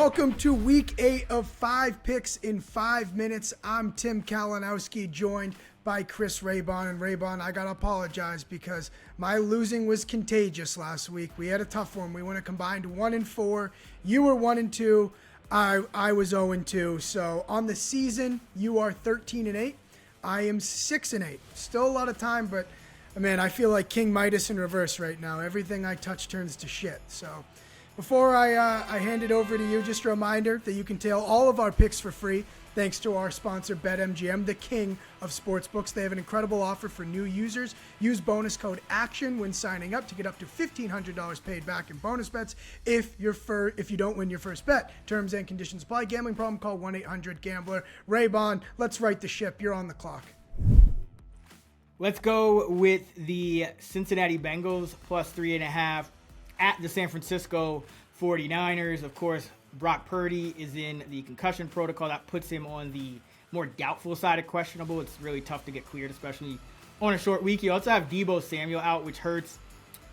Welcome to week 8 of 5 picks in 5 minutes. I'm Tim Kalinowski, joined by Chris Raybon. And Raybon, I got to apologize because my losing was contagious last week. We had a tough one. We went a combined 1-4. You were 1-2. I was 0-2. So on the season, you are 13-8. I am 6-8. Still a lot of time, but man, I feel like King Midas in reverse right now. Everything I touch turns to shit. So before I hand it over to you, just a reminder that you can tail all of our picks for free thanks to our sponsor, BetMGM, the king of sportsbooks. They have an incredible offer for new users. Use bonus code ACTION when signing up to get up to $1,500 paid back in bonus bets if you don't win your first bet. Terms and conditions apply. Gambling problem? Call 1-800-GAMBLER. Raybon, let's right the ship. You're on the clock. Let's go with the Cincinnati Bengals plus 3.5 at the San Francisco 49ers. Of course, Brock Purdy is in the concussion protocol. That puts him on the more doubtful side of questionable. It's really tough to get cleared, especially on a short week. You also have Deebo Samuel out, which hurts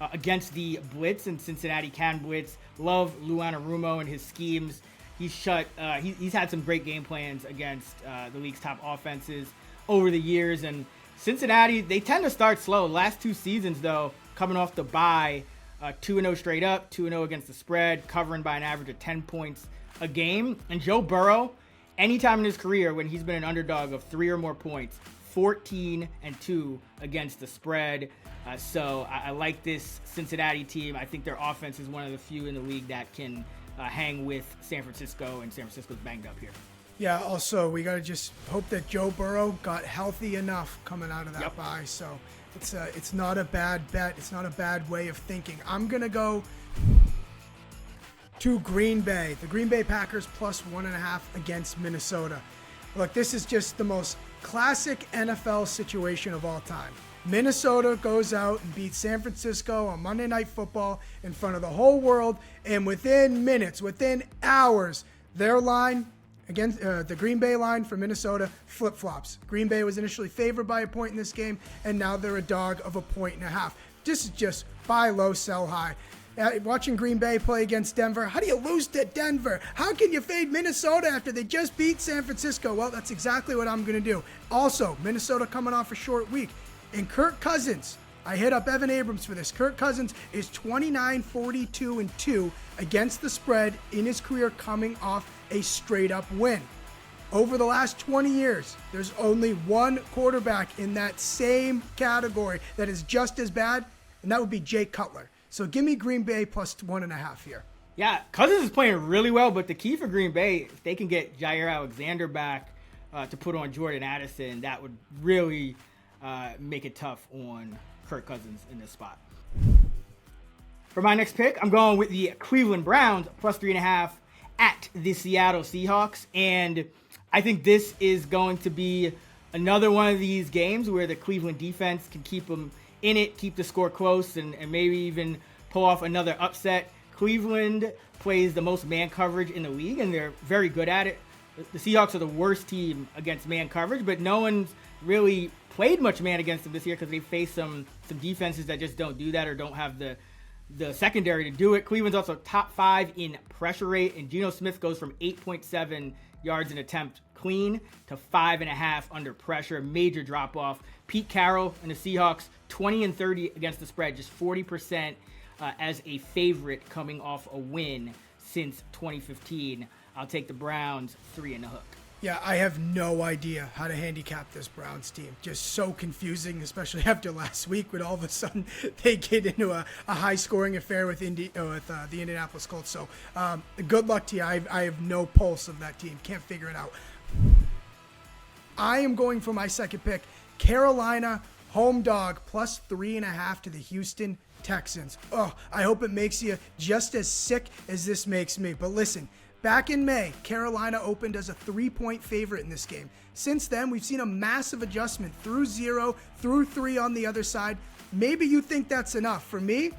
against the blitz, and Cincinnati can blitz. Love Lou Anarumo and his schemes. He's had some great game plans against the league's top offenses over the years. And Cincinnati, they tend to start slow. Last 2 seasons, though, coming off the bye, 2-0 straight up, 2-0 against the spread, covering by an average of 10 points a game. And Joe Burrow, anytime in his career when he's been an underdog of 3 or more points, 14-2 against the spread. So I like this Cincinnati team. I think their offense is one of the few in the league that can hang with San Francisco, and San Francisco's banged up here. Yeah, also, we got to just hope that Joe Burrow got healthy enough coming out of that bye. So it's not a bad bet. It's not a bad way of thinking. I'm going to go to Green Bay. The Green Bay Packers plus 1.5 against Minnesota. Look, this is just the most classic NFL situation of all time. Minnesota goes out and beats San Francisco on Monday Night Football in front of the whole world. And within minutes, within hours, their line against the Green Bay line for Minnesota flip-flops. Green Bay was initially favored by a point in this game, and now they're a dog of 1.5. This is just buy low, sell high. Watching Green Bay play against Denver, how do you lose to Denver? How can you fade Minnesota after they just beat San Francisco? Well, that's exactly what I'm going to do. Also, Minnesota coming off a short week. And Kirk Cousins, I hit up Evan Abrams for this. Kirk Cousins is 29-42-2 against the spread in his career, coming off a straight-up win. Over the last 20 years, there's only one quarterback in that same category that is just as bad, and that would be Jay Cutler. So give me Green Bay plus 1.5 here. Yeah, Cousins is playing really well, but the key for Green Bay, if they can get Jair Alexander back to put on Jordan Addison, that would really make it tough on Kirk Cousins in this spot. For my next pick, I'm going with the Cleveland Browns plus 3.5 at the Seattle Seahawks. And I think this is going to be another one of these games where the Cleveland defense can keep them in it, keep the score close, and maybe even pull off another upset. Cleveland plays the most man coverage in the league, and they're very good at it. The Seahawks are the worst team against man coverage, but no one's really played much man against them this year because they face some defenses that just don't do that or don't have the secondary to do it. Cleveland's also top 5 in pressure rate, and Geno Smith goes from 8.7 yards an attempt clean to 5.5 under pressure. Major drop off. Pete Carroll and the Seahawks 20-30 against the spread, just 40% as a favorite coming off a win since 2015. I'll take the Browns 3 in the hook. Yeah, I have no idea how to handicap this Browns team. Just so confusing, especially after last week when all of a sudden they get into a high-scoring affair with the Indianapolis Colts. So good luck to you. I have no pulse of that team. Can't figure it out. I am going for my second pick. Carolina home dog plus 3.5 to the Houston Texans. Oh, I hope it makes you just as sick as this makes me. But listen, back in May, Carolina opened as a 3-point favorite in this game. Since then, we've seen a massive adjustment through 0, through 3 on the other side. Maybe you think that's enough. For me,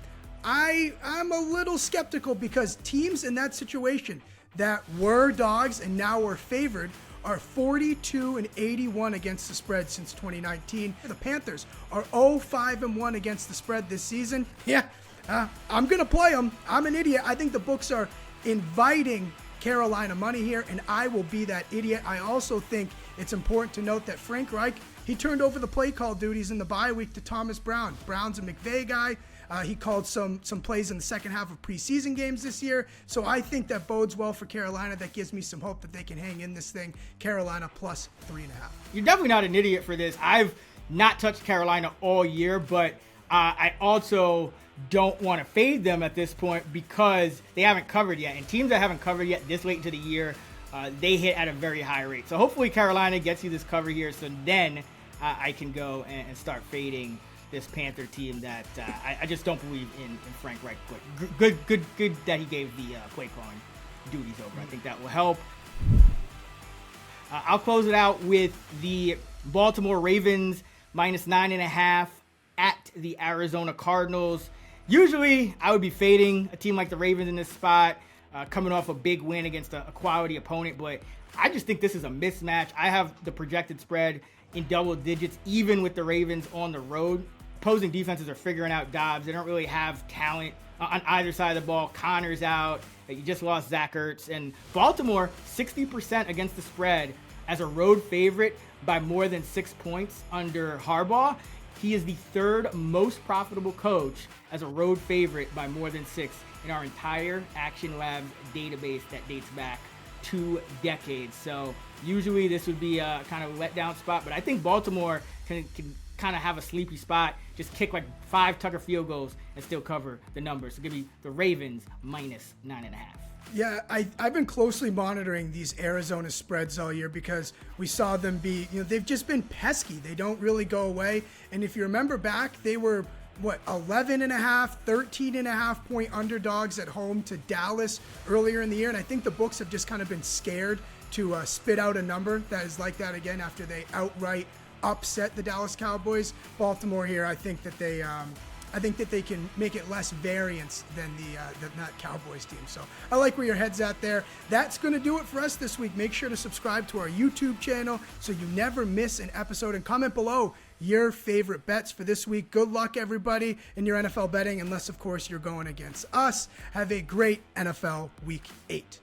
I'm a little skeptical because teams in that situation that were dogs and now are favored are 42-81 against the spread since 2019. The Panthers are 0-5-1 against the spread this season. Yeah, I'm going to play them. I'm an idiot. I think the books are inviting Carolina money here, and I will be that idiot. I also think it's important to note that Frank Reich, he turned over the play call duties in the bye week to Thomas Brown. Brown's a McVay guy. He called some plays in the second half of preseason games this year. So I think that bodes well for Carolina. That gives me some hope that they can hang in this thing. Carolina plus 3.5. You're definitely not an idiot for this. I've not touched Carolina all year, but I also don't want to fade them at this point because they haven't covered yet. And teams that haven't covered yet this late into the year, they hit at a very high rate. So hopefully Carolina gets you this cover here. So then I can go and start fading this Panther team that I just don't believe in Frank Reich. But good that he gave the play calling duties over. I think that will help. I'll close it out with the Baltimore Ravens minus 9.5 at the Arizona Cardinals. Usually, I would be fading a team like the Ravens in this spot, coming off a big win against a quality opponent, but I just think this is a mismatch. I have the projected spread in double digits, even with the Ravens on the road. Opposing defenses are figuring out Dobbs. They don't really have talent on either side of the ball. Connor's out. You just lost Zach Ertz. And Baltimore, 60% against the spread as a road favorite by more than 6 points under Harbaugh. He is the third most profitable coach as a road favorite by more than 6 in our entire Action Labs database that dates back 2 decades. So usually this would be a kind of letdown spot, but I think Baltimore can kind of have a sleepy spot, just kick like 5 Tucker field goals and still cover the numbers. So give me the Ravens minus 9.5. Yeah, I've been closely monitoring these Arizona spreads all year because we saw them be, they've just been pesky. They don't really go away. And if you remember back, they were, 11.5, 13.5 point underdogs at home to Dallas earlier in the year. And I think the books have just kind of been scared to spit out a number that is like that again after they outright upset the Dallas Cowboys. Baltimore here, I think that they can make it less variance than that Cowboys team. So I like where your head's at there. That's going to do it for us this week. Make sure to subscribe to our YouTube channel so you never miss an episode, and comment below your favorite bets for this week. Good luck, everybody, in your NFL betting, unless, of course, you're going against us. Have a great NFL Week 8.